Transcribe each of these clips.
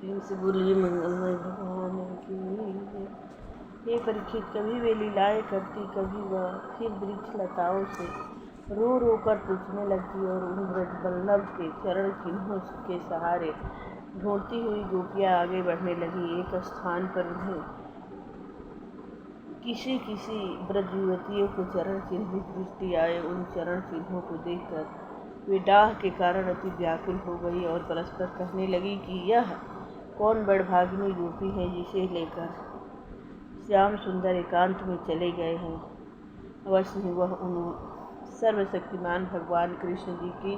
प्रेम से बोलिए मंगलमय भगवान की जय। हे परीक्षित, कभी वे लीलाएं करती, कभी वह फिर वृक्ष लताओं से रो रो कर पूछने लगती और उन ब्रज वल्लभ के चरण चिन्हों के सहारे ढूंढती हुई गोपियां आगे बढ़ने लगी। एक स्थान पर उन्हें किसी किसी ब्रज युवतियों को चरण चिन्ह दृष्टि आए। उन चरण चिन्हों को देखकर वे डाह के कारण अति व्याकुल हो गई और परस्पर कहने लगी कि यह कौन बड़भागिनी गोपी है जिसे लेकर श्याम सुंदर एकांत में चले गए हैं। अवश्य ही वह उन सर्वशक्तिमान भगवान कृष्ण जी की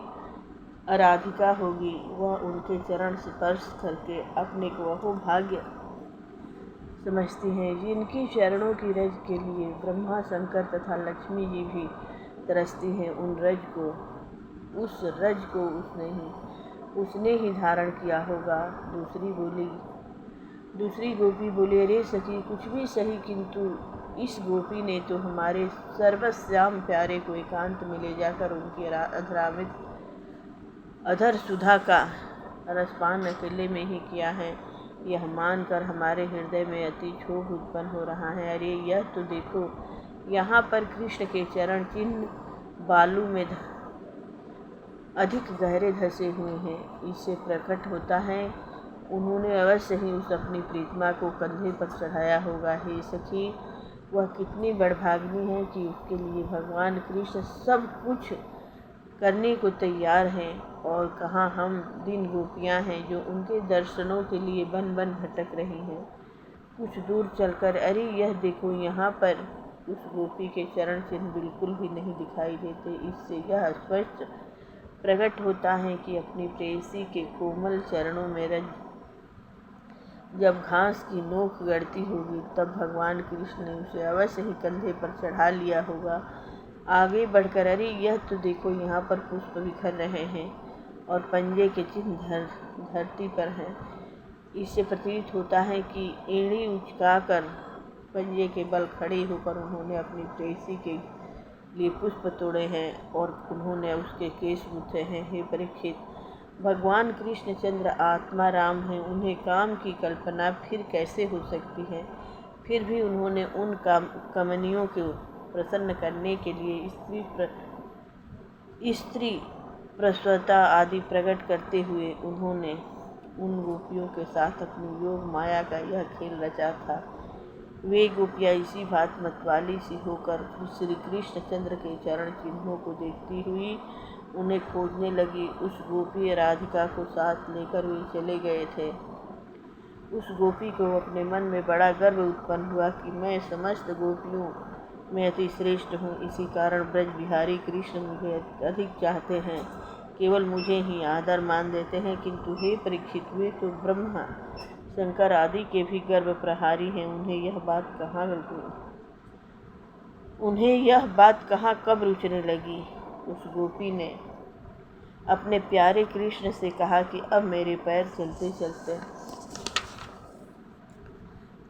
आराधिका होगी। वह उनके चरण स्पर्श करके अपने को वह भाग्य समझती हैं जिनकी चरणों की रज के लिए ब्रह्मा शंकर तथा लक्ष्मी जी भी तरसती हैं। उस रज को उसने ही धारण किया होगा। दूसरी गोपी बोली, अरे सखी, कुछ भी सही, किंतु इस गोपी ने तो हमारे सर्वश्याम प्यारे को एकांत में ले जाकर उनकी अधरामित अधर सुधा का रसपान अकेले में ही किया है। यह मानकर हमारे हृदय में अति क्षोभ उत्पन्न हो रहा है। अरे यह तो देखो, यहाँ पर कृष्ण के चरण चिन्ह बालू में अधिक गहरे धसे हुए हैं। इससे प्रकट होता है उन्होंने अवश्य ही उस अपनी प्रीतमा को कंधे पर चढ़ाया होगा। हे सखी, वह कितनी बड़भागिनी है कि उसके लिए भगवान कृष्ण सब कुछ करने को तैयार हैं। और कहाँ हम दिन गोपियाँ हैं जो उनके दर्शनों के लिए बन बन भटक रही हैं। कुछ दूर चलकर, अरे यह देखो, यहाँ पर उस गोपी के चरण चिन्ह बिल्कुल भी नहीं दिखाई देते। इससे यह स्पष्ट प्रकट होता है कि अपनी प्रेयसी के कोमल चरणों में रज जब घास की नोक गड़ती होगी तब भगवान कृष्ण ने उसे अवश्य ही कंधे पर चढ़ा लिया होगा। आगे बढ़कर, अरे यह तो देखो, यहाँ पर पुष्प बिखर रहे हैं और पंजे के चिन्ह धरती पर हैं। इससे प्रतीत होता है कि एड़ी उचकाकर पंजे के बल खड़े होकर उन्होंने अपनी प्रेयसी के लिए पुष्प तोड़े हैं और उन्होंने उसके केश गूंथे हैं। हे परीक्षित, भगवान कृष्णचंद्र आत्मा राम हैं, उन्हें काम की कल्पना फिर कैसे हो सकती है। फिर भी उन्होंने उन कमनियों को प्रसन्न करने के लिए स्त्री प्रसवता आदि प्रकट करते हुए उन्होंने उन गोपियों के साथ अपनी योग माया का यह खेल रचा था। वे गोपियाँ इसी बात मतवाली सी होकर श्री कृष्णचंद्र के चरण चिन्हों को देखती हुई उन्हें खोजने लगी। उस गोपी राधिका को साथ लेकर वे चले गए थे। उस गोपी को अपने मन में बड़ा गर्व उत्पन्न हुआ कि मैं समस्त गोपियों में अति श्रेष्ठ हूँ। इसी कारण ब्रज बिहारी कृष्ण मुझे अधिक चाहते हैं, केवल मुझे ही आदर मान देते हैं। किंतु हे परीक्षित, वे तो ब्रह्मा शंकर आदि के भी गर्भ प्रहारी हैं। उन्हें यह बात कहाँ कब रुचने लगी। उस गोपी ने अपने प्यारे कृष्ण से कहा कि अब मेरे पैर चलते चलते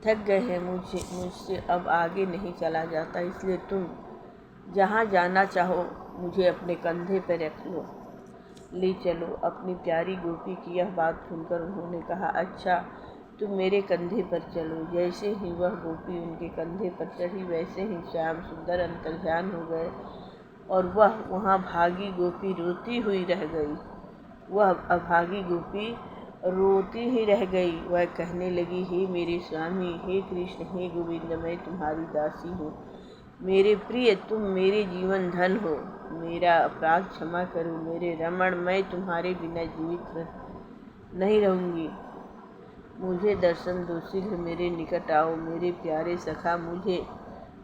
थक गए हैं, मुझसे अब आगे नहीं चला जाता, इसलिए तुम जहाँ जाना चाहो मुझे अपने कंधे पर रख लो, ले चलो। अपनी प्यारी गोपी की यह बात सुनकर उन्होंने कहा, अच्छा, तुम मेरे कंधे पर चलो। जैसे ही वह गोपी उनके कंधे पर चढ़ी वैसे ही श्याम सुंदर अंतर्ध्यान हो गए और वह वहाँ भागी गोपी रोती हुई रह गई। वह अभागी गोपी रोती ही रह गई। वह कहने लगी, हे मेरे स्वामी, हे कृष्ण, हे गोविंद, मैं तुम्हारी दासी हूँ। मेरे प्रिय, तुम मेरे जीवन धन हो, मेरा अपराध क्षमा करो। मेरे रमण, मैं तुम्हारे बिना जीवित नहीं रहूँगी, मुझे दर्शन दो, शीघ्र मेरे निकट आओ। मेरे प्यारे सखा, मुझे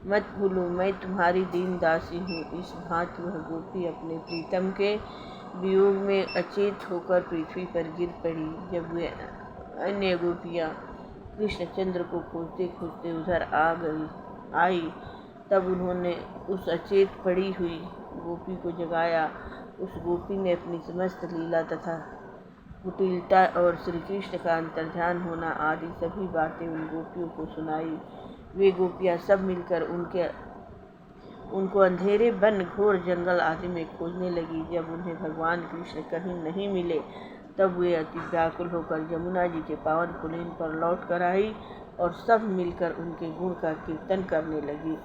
मत भूलो, मैं तुम्हारी दीन दासी हूँ। इस भांति वह गोपी अपने प्रीतम के वियोग में अचेत होकर पृथ्वी पर गिर पड़ी। जब वे अन्य गोपियाँ कृष्णचंद्र को खोजते खोजते उधर आई तब उन्होंने उस अचेत पड़ी हुई गोपी को जगाया। उस गोपी ने अपनी समस्त लीला तथा कुटिलता और श्री कृष्ण का अंतर्ध्यान होना आदि सभी बातें उन गोपियों को सुनाई। वे गोपियाँ सब मिलकर उनको अंधेरे वन घोर जंगल आदि में खोजने लगी। जब उन्हें भगवान कृष्ण कहीं नहीं मिले तब वे अति व्याकुल होकर यमुना जी के पावन पुलिन पर लौट कर आई और सब मिलकर उनके गुण का कीर्तन करने लगी।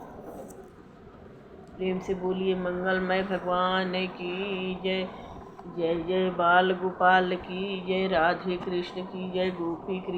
प्रेम से बोलिए मंगलमय भगवान की जय। जय जय बाल गोपाल की जय, राधे कृष्ण की जय, गोपी कृष्ण